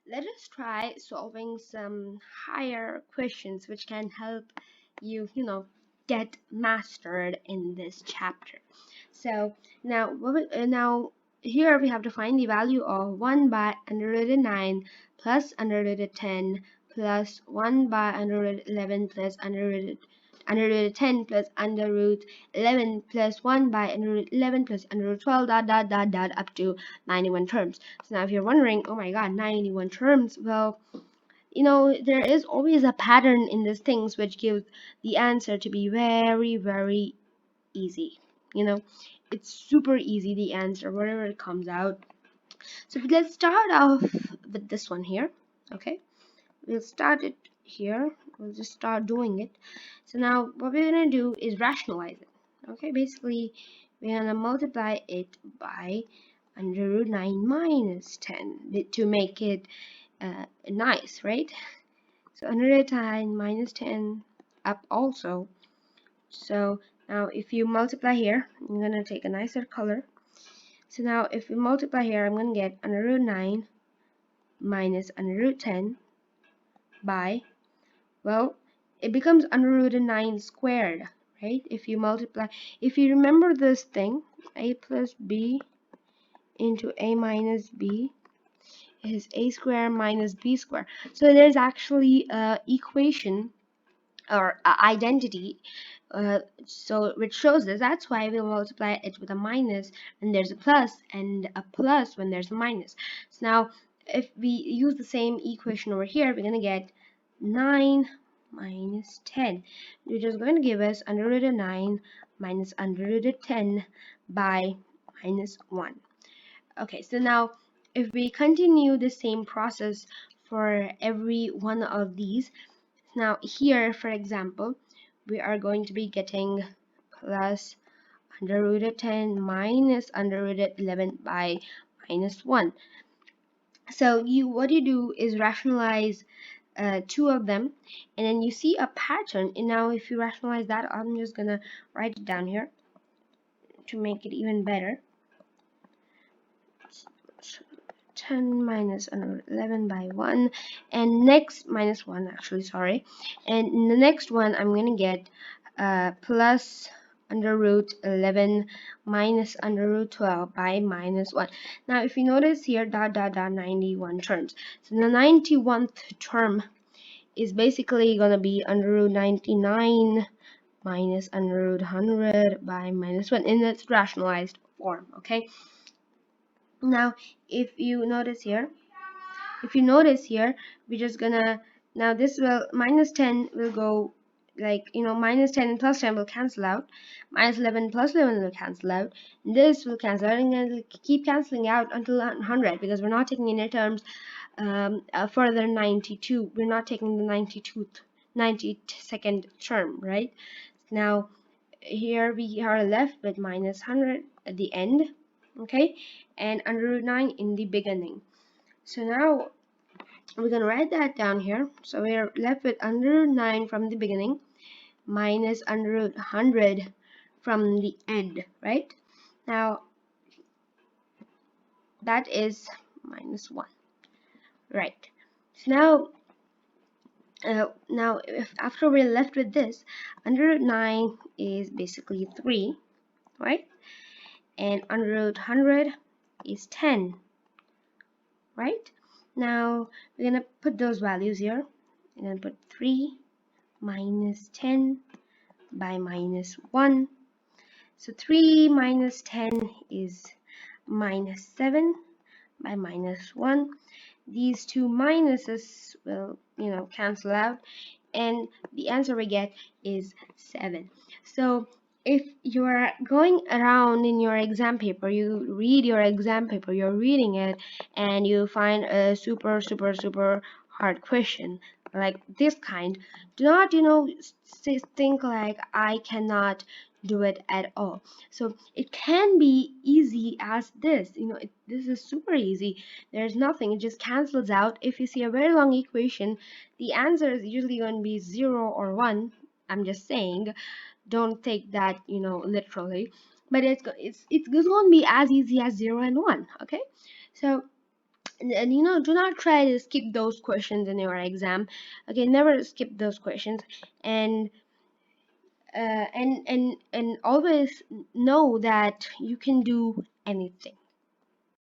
let us try solving some higher questions which can help you, get mastered in this chapter. So now, now here we have to find the value of 1 by under root 9 plus under root 10 plus 1 by under root 11 plus under root 10 plus under root 11 plus 1 by under root 11 plus under root 12 dot up to 91 terms. So now if you're wondering, oh my god, 91 terms, well, there is always a pattern in these things which gives the answer to be very, very easy. It's super easy, the answer, whatever it comes out. So let's start off with this one here. Okay, we'll start it here. We'll just start doing it. So now what we're gonna do is rationalize it. Okay, basically we're gonna multiply it by under root 9 minus 10 to make it nice, right? So under root 9 minus 10 up also. So now if you multiply here, I'm gonna take a nicer color. So now if we multiply here, I'm gonna get under root 9 minus under root 10 by, well, it becomes under root 9 squared, right? If you multiply, if you remember this thing, a plus b into a minus b is a square minus b square. So there's actually a equation or identity, so which shows this. That's why we'll multiply it with a minus when there's a plus, and a plus when there's a minus. So now if we use the same equation over here, we're going to get 9 minus 10, which is going to give us under root of 9 minus under root of 10 by minus 1. Okay, so now if we continue the same process for every one of these, now here, for example, we are going to be getting plus under root of 10 minus under root of 11 by minus 1. So what you do is rationalize two of them, and then you see a pattern. And now if you rationalize that, I'm just gonna write it down here to make it even better. 10 minus under 11 by 1, and next minus 1 actually, sorry, and in the next one I'm gonna get plus under root 11 minus under root 12 by minus 1. Now if you notice here, 91 terms. So the 91th term is basically gonna be under root 99 minus under root 100 by minus 1 in its rationalized form. Okay, now if you notice here, we're just gonna, now this will, minus 10 will go, like, minus 10 and plus 10 will cancel out, minus 11 plus 11 will cancel out, and this will cancel out, and it'll keep canceling out until 100, because we're not taking any terms further 92. We're not taking the 92nd term, right? Now here we are left with minus 100 at the end, okay, and under root 9 in the beginning. So now we're gonna write that down here. So we are left with under root 9 from the beginning minus under root 100 from the end, right? Now that is minus 1, right? So now if after we're left with this, under root 9 is basically 3, right? And under root 100 is 10, right? Now we're gonna put those values here. We're gonna put 3 minus 10 by minus 1. So 3 minus 10 is minus 7 by minus 1. These two minuses will, cancel out, and the answer we get is 7. So if you're going around in your exam paper, you read your exam paper, you're reading it, and you find a super hard question like this kind, do not think like I cannot do it at all. So it can be easy as this. This is super easy. There's nothing, it just cancels out. If you see a very long equation, the answer is usually going to be 0 or 1. I'm just saying, don't take that literally, but it's going to be as easy as 0 and 1. Okay, so and do not try to skip those questions in your exam. Okay, never skip those questions. And and always know that you can do anything.